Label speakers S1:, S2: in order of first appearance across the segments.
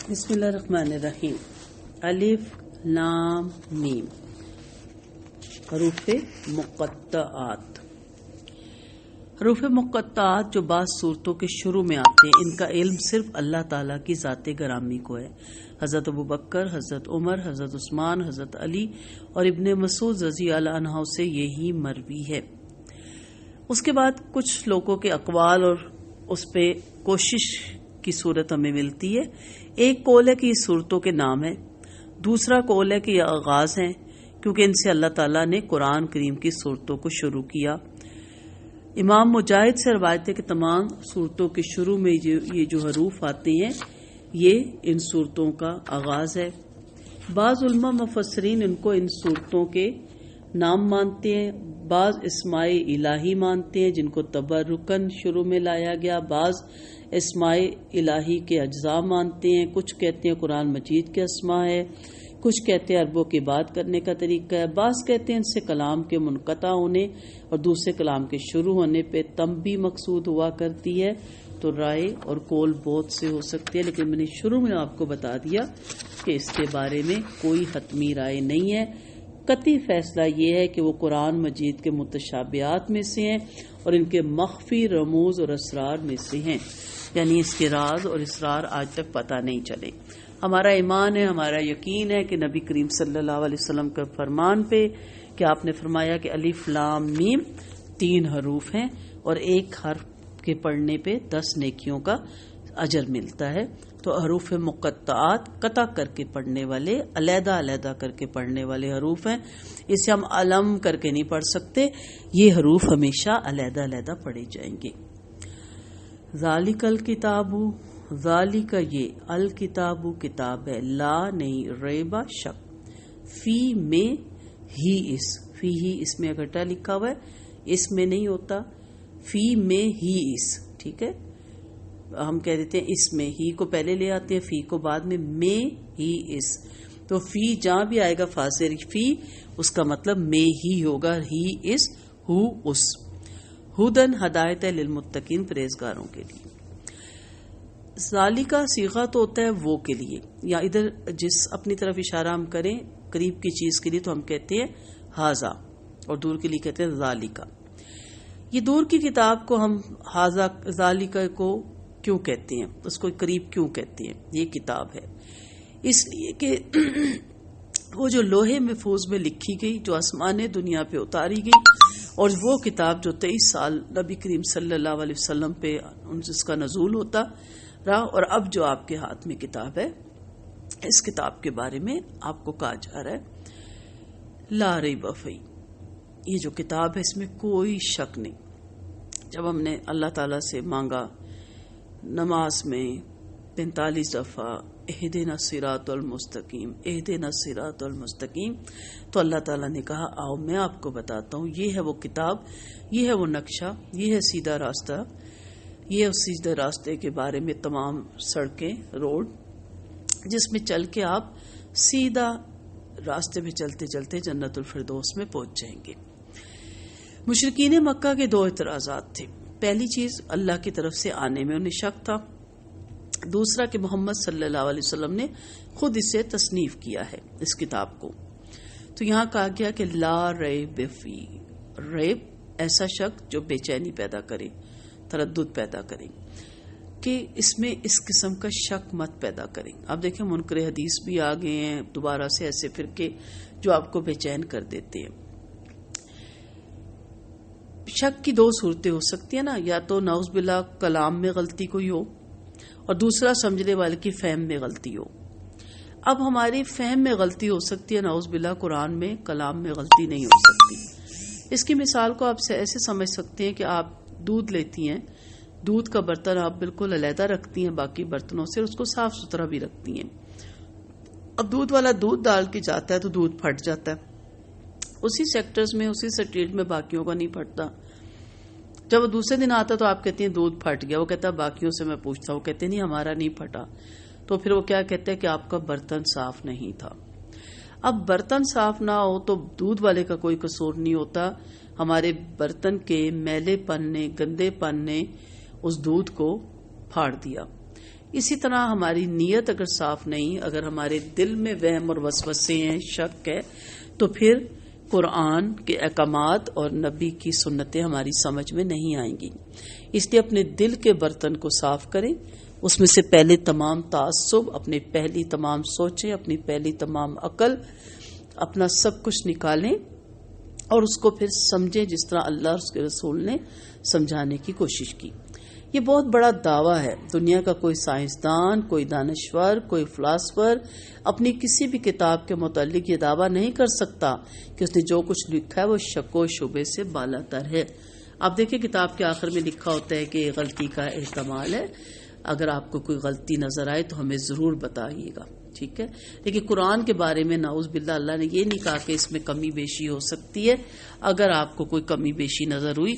S1: بسم اللہ الرحمن الرحیم۔ الف لام میم، حروف مقطعات۔ حروف مقطعات جو بعض صورتوں کے شروع میں آتے ہیں، ان کا علم صرف اللہ تعالیٰ کی ذات گرامی کو ہے۔ حضرت ابوبکر، حضرت عمر، حضرت عثمان، حضرت علی اور ابن مسعود رضی اللہ عنہ سے یہی مروی ہے۔ اس کے بعد کچھ لوگوں کے اقوال اور اس پہ کوشش کی صورت ہمیں ملتی ہے۔ ایک قول ہے کہ یہ صورتوں کے نام ہیں، دوسرا قول ہے کہ یہ آغاز ہیں، کیونکہ ان سے اللہ تعالیٰ نے قرآن کریم کی صورتوں کو شروع کیا۔ امام مجاہد سے روایت ہے کہ تمام صورتوں کے شروع میں یہ جو حروف آتے ہیں یہ ان صورتوں کا آغاز ہے۔ بعض علماء مفسرین ان کو ان صورتوں کے نام مانتے ہیں، بعض اسماء الہی مانتے ہیں جن کو تبرکن شروع میں لایا گیا، بعض اسماء الہی کے اجزاء مانتے ہیں، کچھ کہتے ہیں قرآن مجید کے اسماء ہے، کچھ کہتے ہیں عربوں کی بات کرنے کا طریقہ ہے، بعض کہتے ہیں ان سے کلام کے منقطع ہونے اور دوسرے کلام کے شروع ہونے پہ تنبیہ مقصود ہوا کرتی ہے۔ تو رائے اور قول بہت سے ہو سکتے ہیں، لیکن میں نے شروع میں آپ کو بتا دیا کہ اس کے بارے میں کوئی حتمی رائے نہیں ہے۔ قطعی فیصلہ یہ ہے کہ وہ قرآن مجید کے متشابہات میں سے ہیں اور ان کے مخفی رموز اور اسرار میں سے ہیں، یعنی اس کے راز اور اسرار آج تک پتہ نہیں چلے۔ ہمارا ایمان ہے، ہمارا یقین ہے کہ نبی کریم صلی اللہ علیہ وسلم کا فرمان پہ کہ آپ نے فرمایا کہ الف لام میم 3 حروف ہیں اور ایک حرف کے پڑھنے پہ 10 نیکیوں کا اجر ملتا ہے۔ تو حروف مقطعات قطع کر کے پڑھنے والے، علیحدہ علیحدہ کر کے پڑھنے والے حروف ہیں، اسے ہم علم کر کے نہیں پڑھ سکتے، یہ حروف ہمیشہ علیحدہ علیحدہ پڑھے جائیں گے۔ ذالک الکتاب، ذالک یہ، الکتاب کتاب ہے، لا نہیں، ریبا شک، فی میں ہی اس، فی ہی اس میں اکٹھا لکھا ہوا ہے، اس میں نہیں ہوتا، فی میں ہی اس، ٹھیک ہے، ہم کہہ دیتے ہیں اس میں، ہی کو پہلے لے آتے ہیں، فی کو بعد میں ہی اس، تو فی جہاں بھی آئے گا فاصل فی، اس کا مطلب میں ہی ہوگا، ہی اس، ہو اس۔ ہدن ہدایت ہے، للمتقین پرہیزگاروں کے لیے۔ ذالکہ صیغہ تو ہوتا ہے وہ کے لیے، یا ادھر جس اپنی طرف اشارہ ہم کریں قریب کی چیز کے لیے تو ہم کہتے ہیں ہاذا، اور دور کے لیے کہتے ہیں ذالکہ۔ یہ دور کی کتاب کو ہم ہاذا ذالکہ کو کیوں کہتے ہیں، اس کو قریب کیوں کہتے ہیں؟ یہ کتاب ہے اس لیے کہ وہ جو لوہے محفوظ میں لکھی گئی، جو آسمان دنیا پہ اتاری گئی، اور وہ کتاب جو 23 سال نبی کریم صلی اللہ علیہ وسلم پہ جس کا نزول ہوتا رہا، اور اب جو آپ کے ہاتھ میں کتاب ہے، اس کتاب کے بارے میں آپ کو کہا جا رہا ہے لا ریب فیہ، یہ جو کتاب ہے اس میں کوئی شک نہیں۔ جب ہم نے اللہ تعالیٰ سے مانگا نماز میں 45 دفعہ اہدنا الصراط المستقیم، اہدنا الصراط المستقیم، تو اللہ تعالیٰ نے کہا آؤ میں آپ کو بتاتا ہوں، یہ ہے وہ کتاب، یہ ہے وہ نقشہ، یہ ہے سیدھا راستہ، یہ اس سیدھے راستے کے بارے میں تمام سڑکیں، روڈ، جس میں چل کے آپ سیدھا راستے میں چلتے چلتے جنت الفردوس میں پہنچ جائیں گے۔ مشرکین مکہ کے 2 اعتراضات تھے۔ پہلی چیز اللہ کی طرف سے آنے میں انہیں شک تھا، دوسرا کہ محمد صلی اللہ علیہ وسلم نے خود اسے تصنیف کیا ہے اس کتاب کو۔ تو یہاں کہا گیا کہ لا ریب فی، ریب ایسا شک جو بے چینی پیدا کرے، تردد پیدا کرے، کہ اس میں اس قسم کا شک مت پیدا کریں۔ آپ دیکھیں منکر حدیث بھی آ گئے ہیں دوبارہ سے، ایسے فرقے جو آپ کو بے چین کر دیتے ہیں۔ شک کی 2 صورتیں ہو سکتی ہیں نا، یا تو نعوذ باللہ کلام میں غلطی کوئی ہو، اور دوسرا سمجھنے والے کی فہم میں غلطی ہو۔ اب ہماری فہم میں غلطی ہو سکتی ہے، نعوذ باللہ قرآن میں کلام میں غلطی نہیں ہو سکتی۔ اس کی مثال کو آپ ایسے سمجھ سکتے ہیں کہ آپ دودھ لیتی ہیں، دودھ کا برتن آپ بالکل علیحدہ رکھتی ہیں باقی برتنوں سے، اس کو صاف ستھرا بھی رکھتی ہیں۔ اب دودھ والا دودھ ڈال کے جاتا ہے تو دودھ پھٹ جاتا ہے، اسی سیکٹرز میں، اسی سٹریٹ میں باقیوں کا نہیں پھٹتا۔ جب وہ دوسرے دن آتا تو آپ کہتے ہیں دودھ پھٹ گیا، وہ کہتا ہے باقیوں سے میں پوچھتا ہوں، کہتے ہیں نہیں ہمارا نہیں پھٹا، تو پھر وہ کیا کہتے ہیں کہ آپ کا برتن صاف نہیں تھا۔ اب برتن صاف نہ ہو تو دودھ والے کا کوئی قصور نہیں ہوتا، ہمارے برتن کے میلے پن نے، گندے پن نے اس دودھ کو پھاڑ دیا۔ اسی طرح ہماری نیت اگر صاف نہیں، اگر ہمارے دل میں وہم اور وسوسے ہیں، شک ہے، تو پھر قرآن کے احکامات اور نبی کی سنتیں ہماری سمجھ میں نہیں آئیں گی. اس لیے اپنے دل کے برتن کو صاف کریں، اس میں سے پہلے تمام تعصب، اپنی پہلی تمام سوچیں، اپنی پہلی تمام عقل، اپنا سب کچھ نکالیں اور اس کو پھر سمجھیں جس طرح اللہ اور اس کے رسول نے سمجھانے کی کوشش کی. یہ بہت بڑا دعویٰ ہے. دنیا کا کوئی سائنسدان، کوئی دانشور، کوئی فلاسفر اپنی کسی بھی کتاب کے متعلق یہ دعویٰ نہیں کر سکتا کہ اس نے جو کچھ لکھا ہے وہ شک و شبے سے بالا تر ہے. آپ دیکھیں کتاب کے آخر میں لکھا ہوتا ہے کہ غلطی کا احتمال ہے، اگر آپ کو کوئی غلطی نظر آئے تو ہمیں ضرور بتائیے گا. ٹھیک ہے، لیکن قرآن کے بارے میں نعوذ باللہ اللہ نے یہ نہیں کہا کہ اس میں کمی بیشی ہو سکتی ہے. اگر آپ کو کوئی کمی بیشی نظر ہوئی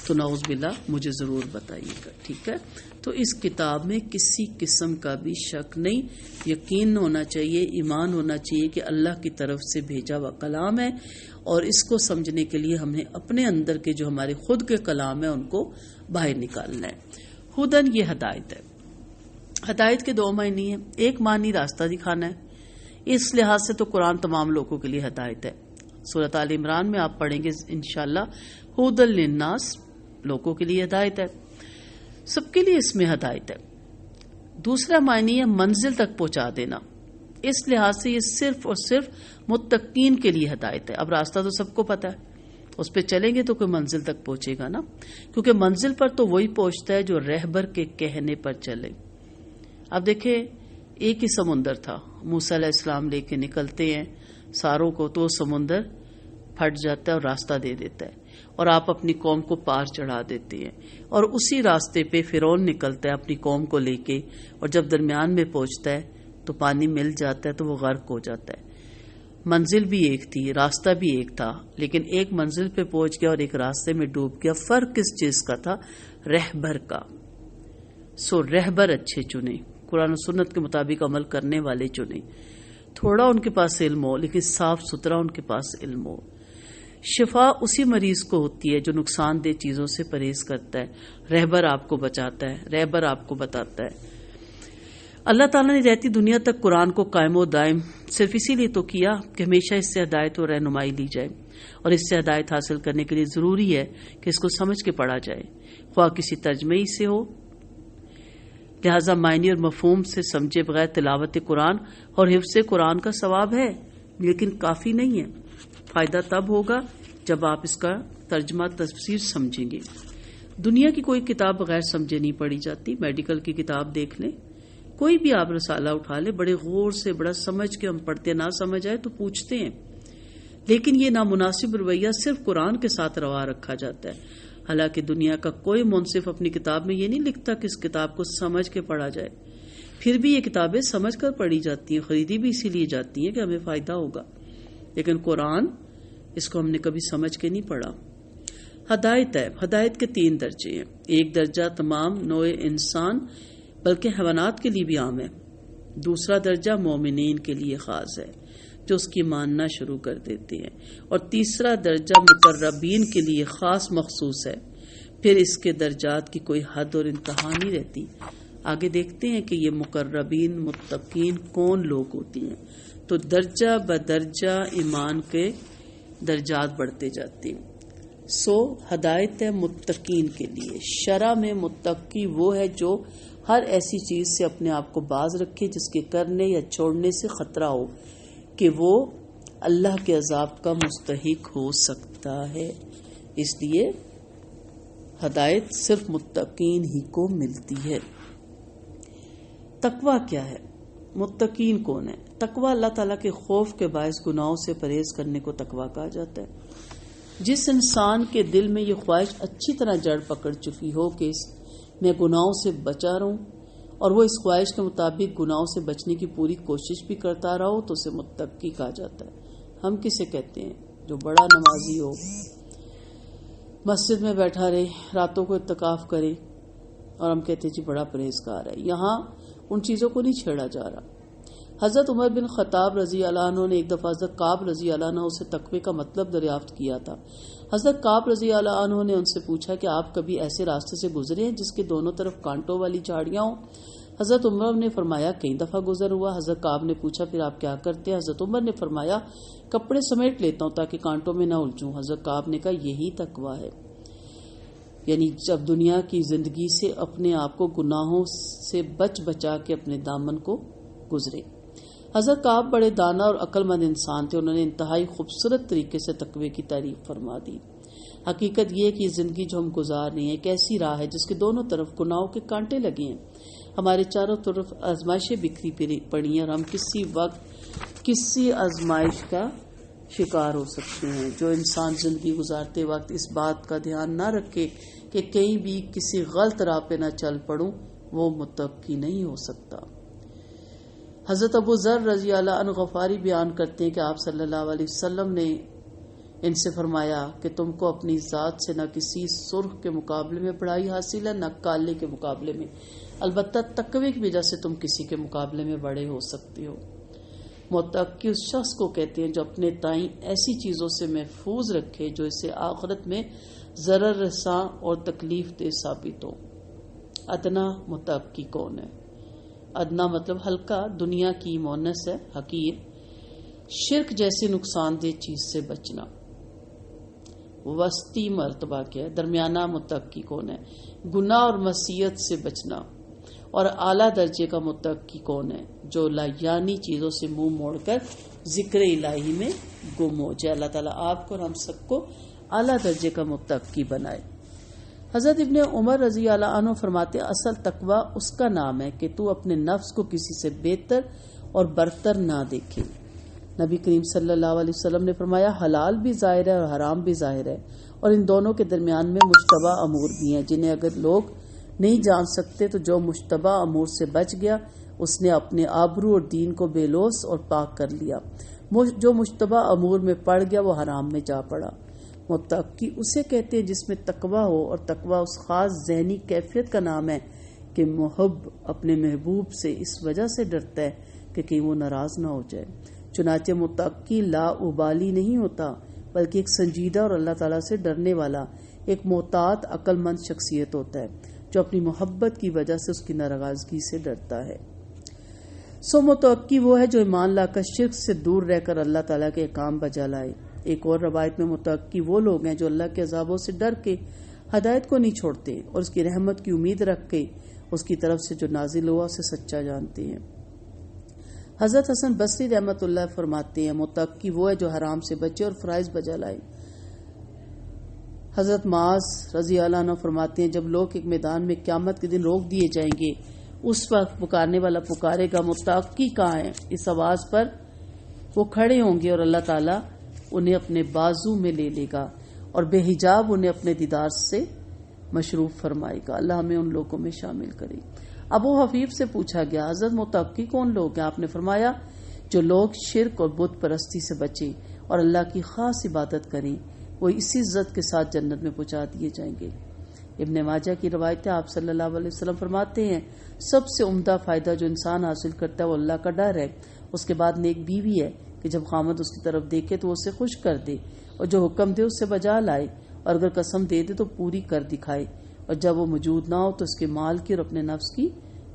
S1: تو نعوذ باللہ مجھے ضرور بتائیے گا. ٹھیک ہے، تو اس کتاب میں کسی قسم کا بھی شک نہیں، یقین ہونا چاہیے، ایمان ہونا چاہیے کہ اللہ کی طرف سے بھیجا ہوا کلام ہے، اور اس کو سمجھنے کے لیے ہم نے اپنے اندر کے جو ہمارے خود کے کلام ہیں ان کو باہر نکالنا ہے. ہدن یہ ہدایت ہے. ہدایت کے دو معنی ہیں. ایک معنی راستہ دکھانا ہے، اس لحاظ سے تو قرآن تمام لوگوں کے لیے ہدایت ہے. سورۃ آل عمران میں آپ پڑھیں گے انشاءاللہ، ہدن للناس، لوگوں کے لیے ہدایت ہے، سب کے لیے اس میں ہدایت ہے. دوسرا معنی ہے منزل تک پہنچا دینا. اس لحاظ سے یہ صرف اور صرف متقین کے لیے ہدایت ہے. اب راستہ تو سب کو پتا ہے، اس پہ چلیں گے تو کوئی منزل تک پہنچے گا نا، کیونکہ منزل پر تو وہی پہنچتا ہے جو رہبر کے کہنے پر چلے. اب دیکھیں ایک ہی سمندر تھا، موسیٰ علیہ السلام لے کے نکلتے ہیں ساروں کو، تو سمندر پھٹ جاتا ہے اور راستہ دے دیتا ہے، اور آپ اپنی قوم کو پار چڑھا دیتے ہیں، اور اسی راستے پہ فرعون نکلتا ہے اپنی قوم کو لے کے، اور جب درمیان میں پہنچتا ہے تو پانی مل جاتا ہے تو وہ غرق ہو جاتا ہے. منزل بھی ایک تھی، راستہ بھی ایک تھا، لیکن ایک منزل پہ پہنچ گیا اور ایک راستے میں ڈوب گیا. فرق کس چیز کا تھا؟ رہبر کا. سو رہبر اچھے چنے، قرآن و سنت کے مطابق عمل کرنے والے چنے. تھوڑا ان کے پاس علم ہو لیکن صاف ستھرا ان کے پاس علم ہو. شفا اسی مریض کو ہوتی ہے جو نقصان دہ چیزوں سے پرہیز کرتا ہے. رہبر آپ کو بچاتا ہے، رہبر آپ کو بتاتا ہے. اللہ تعالیٰ نے رہتی دنیا تک قرآن کو قائم و دائم صرف اسی لیے تو کیا کہ ہمیشہ اس سے ہدایت و رہنمائی لی جائے، اور اس سے ہدایت حاصل کرنے کے لیے ضروری ہے کہ اس کو سمجھ کے پڑھا جائے، خواہ کسی ترجمے سے ہو. لہذا معنی اور مفہوم سے سمجھے بغیر تلاوت قرآن اور حفظ قرآن کا ثواب ہے، لیکن کافی نہیں ہے. فائدہ تب ہوگا جب آپ اس کا ترجمہ تفسیر سمجھیں گے. دنیا کی کوئی کتاب بغیر سمجھے نہیں پڑھی جاتی. میڈیکل کی کتاب دیکھ لیں، کوئی بھی آپ رسالہ اٹھا لیں، بڑے غور سے بڑا سمجھ کے ہم پڑھتے، نہ سمجھ آئے تو پوچھتے ہیں. لیکن یہ نامناسب رویہ صرف قرآن کے ساتھ روا رکھا جاتا ہے. حالانکہ دنیا کا کوئی منصف اپنی کتاب میں یہ نہیں لکھتا کہ اس کتاب کو سمجھ کے پڑھا جائے. پھر بھی یہ کتابیں سمجھ کر پڑھی جاتی ہیں، خریدی بھی اسی لیے جاتی ہیں کہ ہمیں فائدہ ہوگا. لیکن قرآن، اس کو ہم نے کبھی سمجھ کے نہیں پڑھا. ہدایت ہے. ہدایت کے 3 درجے ہیں. ایک درجہ تمام نوع انسان بلکہ حیوانات کے لیے بھی عام ہے. دوسرا درجہ مومنین کے لیے خاص ہے جو اس کی ماننا شروع کر دیتے ہیں. اور تیسرا درجہ مقربین کے لیے خاص مخصوص ہے. پھر اس کے درجات کی کوئی حد اور انتہا نہیں رہتی. آگے دیکھتے ہیں کہ یہ مقربین متقین کون لوگ ہوتی ہیں. تو درجہ بدرجہ ایمان کے درجات بڑھتے جاتے ہیں. سو ہدایت ہے متقین کے لیے. شرع میں متقی وہ ہے جو ہر ایسی چیز سے اپنے آپ کو باز رکھے جس کے کرنے یا چھوڑنے سے خطرہ ہو کہ وہ اللہ کے عذاب کا مستحق ہو سکتا ہے. اس لیے ہدایت صرف متقین ہی کو ملتی ہے. تقویٰ کیا ہے؟ متقین کون ہے؟ تقویٰ اللہ تعالیٰ کے خوف کے باعث گناہوں سے پرہیز کرنے کو تقویٰ کہا جاتا ہے. جس انسان کے دل میں یہ خواہش اچھی طرح جڑ پکڑ چکی ہو کہ میں گناہوں سے بچا رہوں، اور وہ اس خواہش کے مطابق گناہوں سے بچنے کی پوری کوشش بھی کرتا رہا ہو، تو اسے متقی کہا جاتا ہے. ہم کسے کہتے ہیں؟ جو بڑا نمازی ہو، مسجد میں بیٹھا رہے، راتوں کو اعتکاف کرے، اور ہم کہتے ہیں جی بڑا پرہیزگار ہے. یہاں ان چیزوں کو نہیں چھیڑا جا رہا. حضرت عمر بن خطاب رضی اللہ عنہ نے ایک دفعہ حضرت کعب رضی اللہ عنہ سے تقوی کا مطلب دریافت کیا تھا. حضرت کعب رضی اللہ عنہ نے ان سے پوچھا کہ آپ کبھی ایسے راستے سے گزرے ہیں جس کے دونوں طرف کانٹوں والی جھاڑیاں ہوں؟ حضرت عمر نے فرمایا کئی دفعہ گزر ہوا. حضرت کعب نے پوچھا پھر آپ کیا کرتے ہیں؟ حضرت عمر نے فرمایا کپڑے سمیٹ لیتا ہوں تاکہ کانٹوں میں نہ الجھوں. حضرت کعب نے کہا یہی تقویٰ ہے، یعنی جب دنیا کی زندگی سے اپنے آپ کو گناہوں سے بچا کے اپنے دامن کو گزرے. حضرت کعب بڑے دانا اور عقل مند انسان تھے. انہوں نے انتہائی خوبصورت طریقے سے تقوی کی تعریف فرما دی. حقیقت یہ ہے کہ یہ زندگی جو ہم گزار رہے ہیں ایک ایسی راہ ہے جس کے دونوں طرف گناہوں کے کانٹے لگے ہیں. ہمارے چاروں طرف آزمائشیں بکھری پڑی ہیں اور ہم کسی وقت کسی آزمائش کا شکار ہو سکتے ہیں. جو انسان زندگی گزارتے وقت اس بات کا دھیان نہ رکھے کہ کہیں بھی کسی غلط راہ پہ نہ چل پڑوں وہ متقی نہیں ہو سکتا. حضرت ابو ذر رضی اللہ عنہ غفاری بیان کرتے ہیں کہ آپ صلی اللہ علیہ وسلم نے ان سے فرمایا کہ تم کو اپنی ذات سے نہ کسی سرخ کے مقابلے میں بڑائی حاصل ہے نہ کالے کے مقابلے میں، البتہ تقوی کی وجہ سے تم کسی کے مقابلے میں بڑے ہو سکتے ہو. متقی اس شخص کو کہتے ہیں جو اپنے تئیں ایسی چیزوں سے محفوظ رکھے جو اسے آخرت میں ضرر رساں اور تکلیف دہ ثابت ہو. ادنا متقی کون ہے؟ ادنا مطلب ہلکا، دنیا کی مونس ہے، حقیر. شرک جیسی نقصان دہ چیز سے بچنا. وسطی مرتبہ کیا ہے؟ درمیانہ متقی کون ہے؟ گناہ اور معصیت سے بچنا. اور اعلیٰ درجے کا متقی کون ہے؟ جو لایانی چیزوں سے منہ موڑ کر ذکر الہی میں گم ہو جائے. اللہ تعالیٰ آپ کو اور ہم سب کو اعلیٰ درجے کا متقی بنائے. حضرت ابن عمر رضی اللہ عنہ فرماتے ہیں اصل تقویٰ اس کا نام ہے کہ تو اپنے نفس کو کسی سے بہتر اور برتر نہ دیکھے. نبی کریم صلی اللہ علیہ وسلم نے فرمایا حلال بھی ظاہر ہے اور حرام بھی ظاہر ہے اور ان دونوں کے درمیان میں مشتبہ امور بھی ہیں جنہیں اگر لوگ نہیں جان سکتے تو جو مشتبہ امور سے بچ گیا اس نے اپنے آبرو اور دین کو بے لوث اور پاک کر لیا. جو مشتبہ امور میں پڑ گیا وہ حرام میں جا پڑا. متقی اسے کہتے ہیں جس میں تقویٰ ہو، اور تقویٰ اس خاص ذہنی کیفیت کا نام ہے کہ محب اپنے محبوب سے اس وجہ سے ڈرتا ہے کہ کہیں وہ ناراض نہ ہو جائے. چنانچہ متقی لا ابالی نہیں ہوتا بلکہ ایک سنجیدہ اور اللہ تعالیٰ سے ڈرنے والا، ایک محتاط عقل مند شخصیت ہوتا ہے جو اپنی محبت کی وجہ سے اس کی ناراضگی سے ڈرتا ہے. متقی وہ ہے جو ایمان لا کر شرک سے دور رہ کر اللہ تعالیٰ کے احکام بجا لائے. ایک اور روایت میں متقی وہ لوگ ہیں جو اللہ کے عذابوں سے ڈر کے ہدایت کو نہیں چھوڑتے اور اس کی رحمت کی امید رکھ کے اس کی طرف سے جو نازل ہوا اسے سچا جانتے ہیں. حضرت حسن بصری رحمت اللہ فرماتے ہیں متقی وہ ہے جو حرام سے بچے اور فرائض بجا لائے. حضرت معاذ رضی اللہ عنہ فرماتے ہیں جب لوگ ایک میدان میں قیامت کے دن روک دیے جائیں گے اس وقت پکارنے والا پکارے گا متقی کہاں ہے؟ اس آواز پر وہ کھڑے ہوں گے اور اللہ تعالیٰ انہیں اپنے بازو میں لے لے گا اور بے حجاب انہیں اپنے دیدار سے مشروف فرمائے گا. اللہ ہمیں ان لوگوں میں شامل کرے. ابو حفیف سے پوچھا گیا حضرت متقی کون لوگ ہیں؟ آپ نے فرمایا جو لوگ شرک اور بت پرستی سے بچیں اور اللہ کی خاص عبادت کریں وہ اسی عزت کے ساتھ جنت میں پہنچا دیے جائیں گے. ابن ماجہ کی روایت ہے آپ صلی اللہ علیہ وسلم فرماتے ہیں سب سے عمدہ فائدہ جو انسان حاصل کرتا ہے وہ اللہ کا ڈر ہے. اس کے بعد نیک بیوی ہے کہ جب خامد اس کی طرف دیکھے تو اسے خوش کر دے اور جو حکم دے اس سے بجا لائے اور اگر قسم دے دے تو پوری کر دکھائے اور جب وہ موجود نہ ہو تو اس کے مال کی اور اپنے نفس کی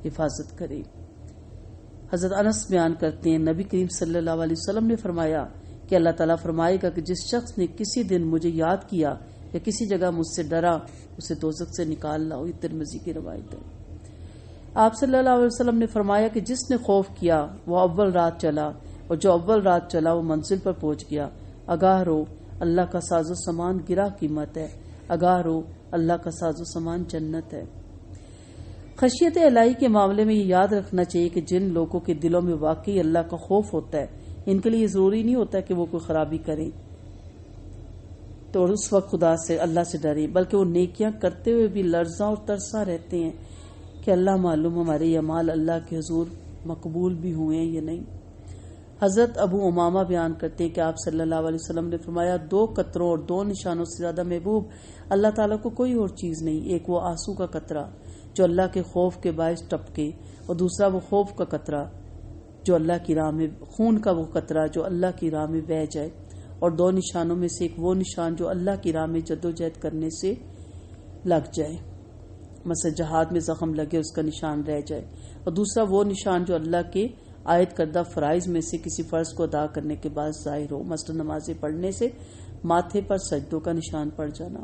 S1: حفاظت کرے. حضرت انس بیان کرتے ہیں نبی کریم صلی اللہ علیہ وسلم نے فرمایا کہ اللہ تعالیٰ فرمائے گا کہ جس شخص نے کسی دن مجھے یاد کیا یا کسی جگہ مجھ سے ڈرا اسے دوزخ سے نکال لاؤ. یہ ترمذی کی روایت ہے. آپ صلی اللہ علیہ وسلم نے فرمایا کہ جس نے خوف کیا وہ اول رات چلا اور جو اول رات چلا وہ منزل پر پہنچ گیا. آگاہ رو اللہ کا ساز و سامان گرا قیمت ہے. آگاہ رو اللہ کا ساز و سامان جنت ہے. خشیت الہی کے معاملے میں یہ یاد رکھنا چاہیے کہ جن لوگوں کے دلوں میں واقعی اللہ کا خوف ہوتا ہے ان کے لیے یہ ضروری نہیں ہوتا کہ وہ کوئی خرابی کریں تو اس وقت خدا سے اللہ سے ڈریں بلکہ وہ نیکیاں کرتے ہوئے بھی لرزاں اور ترساں رہتے ہیں کہ اللہ معلوم ہمارے یہ اعمال اللہ کے حضور مقبول بھی ہوئے ہیں یا نہیں. حضرت ابو امامہ بیان کرتے ہیں کہ آپ صلی اللہ علیہ وسلم نے فرمایا 2 قطروں اور 2 نشانوں سے زیادہ محبوب اللہ تعالیٰ کو کوئی اور چیز نہیں. ایک وہ آنسو کا قطرہ جو اللہ کے خوف کے باعث ٹپکے اور دوسرا وہ خوف کا قطرہ جو اللہ کی راہ میں خون کا وہ قطرہ جو اللہ کی راہ میں بہہ جائے اور 2 نشانوں میں سے ایک وہ نشان جو اللہ کی راہ میں جدوجہد کرنے سے لگ جائے. مثلا جہاد میں زخم لگے اس کا نشان رہ جائے، اور دوسرا وہ نشان جو اللہ کے عائد کردہ فرائض میں سے کسی فرض کو ادا کرنے کے بعد ظاہر ہو، مثلا نمازیں پڑھنے سے ماتھے پر سجدوں کا نشان پڑ جانا۔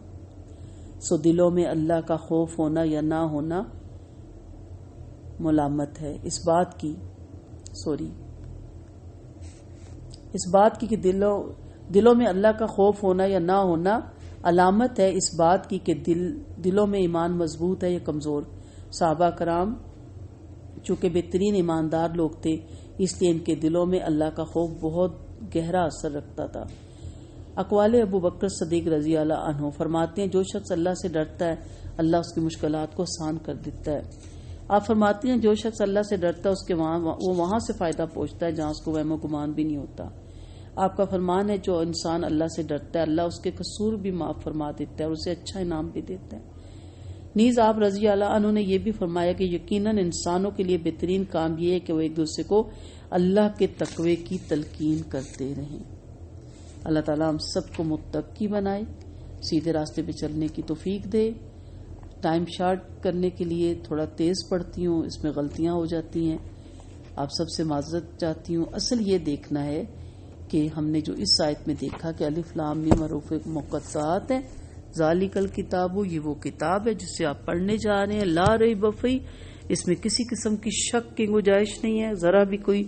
S1: سو دلوں میں اللہ کا خوف ہونا یا نہ ہونا ملامت ہے اس بات کی کہ دلوں میں اللہ کا خوف ہونا یا نہ ہونا علامت ہے اس بات کی کہ دلوں میں ایمان مضبوط ہے یا کمزور۔ صحابہ کرام چونکہ بہترین ایماندار لوگ تھے، اس لیے ان کے دلوں میں اللہ کا خوف بہت گہرا اثر رکھتا تھا۔ اقوال ابو بکر صدیق رضی اللہ عنہ فرماتے ہیں جو شخص اللہ سے ڈرتا ہے اللہ اس کی مشکلات کو آسان کر دیتا ہے۔ آپ فرماتے ہیں جو شخص اللہ سے ڈرتا ہے اس کے وہ وہاں سے فائدہ پہنچتا ہے جہاں اس کو وہم و گمان بھی نہیں ہوتا۔ آپ کا فرمان ہے جو انسان اللہ سے ڈرتا ہے اللہ اس کے قصور بھی معاف فرما دیتا ہے اور اسے اچھا انعام بھی دیتا ہے۔ نیز آپ رضی اللہ عنہ نے یہ بھی فرمایا کہ یقیناً انسانوں کے لیے بہترین کام یہ ہے کہ وہ ایک دوسرے کو اللہ کے تقوی کی تلقین کرتے رہیں۔ اللہ تعالیٰ ہم سب کو متقی بنائے، سیدھے راستے پہ چلنے کی توفیق دے۔ ٹائم شارٹ کرنے کے لیے تھوڑا تیز پڑھتی ہوں، اس میں غلطیاں ہو جاتی ہیں، آپ سب سے معذرت چاہتی ہوں۔ اصل یہ دیکھنا ہے کہ ہم نے جو اس آیت میں دیکھا کہ الف لام میم حروف مقطعات ہیں، ذالک الکتاب، یہ وہ کتاب ہے جسے آپ پڑھنے جا رہے ہیں، لا ریب فیہ، اس میں کسی قسم کی شک کی گنجائش نہیں ہے، ذرا بھی کوئی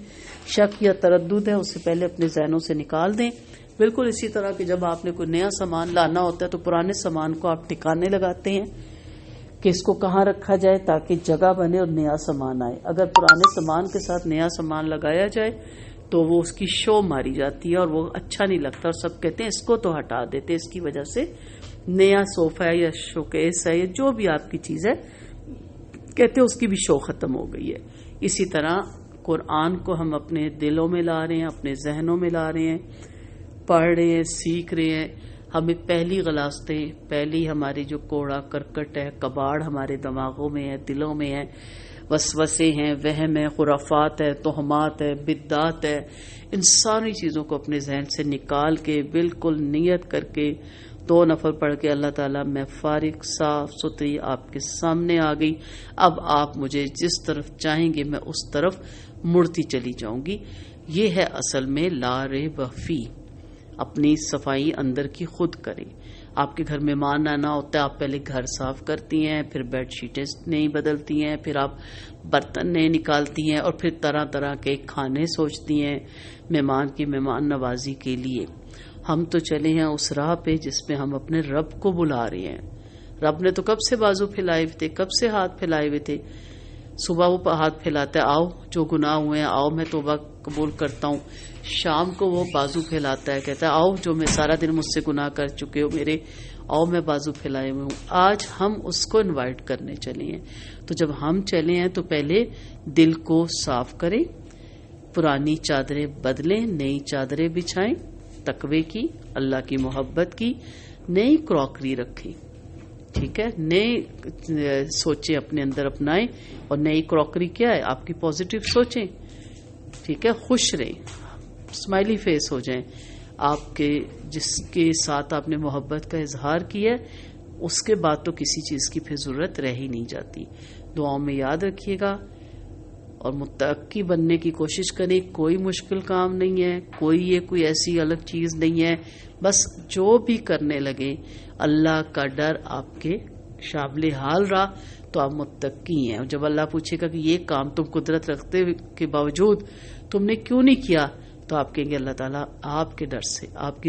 S1: شک یا تردد ہے اسے پہلے اپنے ذہنوں سے نکال دیں۔ بالکل اسی طرح کہ جب آپ نے کوئی نیا سامان لانا ہوتا ہے تو پرانے سامان کو آپ ٹھکانے لگاتے ہیں کہ اس کو کہاں رکھا جائے تاکہ جگہ بنے اور نیا سامان آئے۔ اگر پرانے سامان کے ساتھ نیا سامان لگایا جائے تو وہ اس کی شو ماری جاتی ہے اور وہ اچھا نہیں لگتا، اور سب کہتے ہیں اس کو تو ہٹا دیتے، اس کی وجہ سے نیا صوفہ ہے یا شوکیس ہے یا جو بھی آپ کی چیز ہے کہتے ہیں اس کی بھی شو ختم ہو گئی ہے۔ اسی طرح قرآن کو ہم اپنے دلوں میں لا رہے ہیں، اپنے ذہنوں میں لا رہے ہیں، پڑھ رہے ہیں، سیکھ رہے ہیں۔ ہمیں پہلی غلاستیں، پہلی ہماری جو کوڑا کرکٹ ہے، کباڑ ہمارے دماغوں میں ہے، دلوں میں ہے، وسوسے ہیں، وہم ہے، خرافات ہے، توہمات ہے، بدعات ہے، ان ساری چیزوں کو اپنے ذہن سے نکال کے بالکل نیت کر کے 2 نفل پڑھ کے اللہ تعالیٰ میں فارغ صاف ستھری آپ کے سامنے آ گئی، اب آپ مجھے جس طرف چاہیں گے میں اس طرف مڑتی چلی جاؤں گی۔ یہ ہے اصل میں لا ریب فیہ۔ اپنی صفائی اندر کی خود کریں۔ آپ کے گھر مہمان آنا ہوتا ہے، آپ پہلے گھر صاف کرتی ہیں، پھر بیڈ شیٹیں نہیں بدلتی ہیں، پھر آپ برتن نہیں نکالتی ہیں، اور پھر طرح طرح کے کھانے سوچتی ہیں مہمان کی مہمان نوازی کے لیے۔ ہم تو چلے ہیں اس راہ پہ جس پہ ہم اپنے رب کو بلا رہے ہیں۔ رب نے تو کب سے بازو پھیلائے ہوئے تھے، کب سے ہاتھ پھیلائے ہوئے تھے۔ صبح وہ ہاتھ پھیلاتا ہے، آؤ جو گناہ ہوئے ہیں آؤ میں توبہ قبول کرتا ہوں۔ شام کو وہ بازو پھیلاتا ہے، کہتا ہے آؤ جو میں سارا دن مجھ سے گناہ کر چکے ہو میرے، آؤ میں بازو پھیلائے ہوئے ہوں۔ آج ہم اس کو انوائٹ کرنے چلے ہیں۔ تو جب ہم چلے ہیں تو پہلے دل کو صاف کریں، پرانی چادریں بدلیں، نئی چادریں بچھائیں، تقوی کی، اللہ کی محبت کی، نئی کراکری رکھیں، ٹھیک ہے، نئے سوچیں اپنے اندر اپنائیں، اور نئی کراکری کیا ہے؟ آپ کی پازیٹیو سوچیں، ٹھیک ہے، خوش رہیں، اسمائلی فیس ہو جائیں۔ آپ کے جس کے ساتھ آپ نے محبت کا اظہار کیا ہے اس کے بعد تو کسی چیز کی پھر ضرورت رہ ہی نہیں جاتی۔ دعاؤں میں یاد رکھیے گا اور متقی بننے کی کوشش کریں۔ کوئی مشکل کام نہیں ہے، کوئی ایسی الگ چیز نہیں ہے، بس جو بھی کرنے لگے اللہ کا ڈر آپ کے شامل حال رہا تو آپ متقی ہیں۔ اور جب اللہ پوچھے گا کہ یہ کام تم قدرت رکھتے کے باوجود تم نے کیوں نہیں کیا، تو آپ کہیں گے اللہ تعالیٰ آپ کے ڈر سے، آپ کی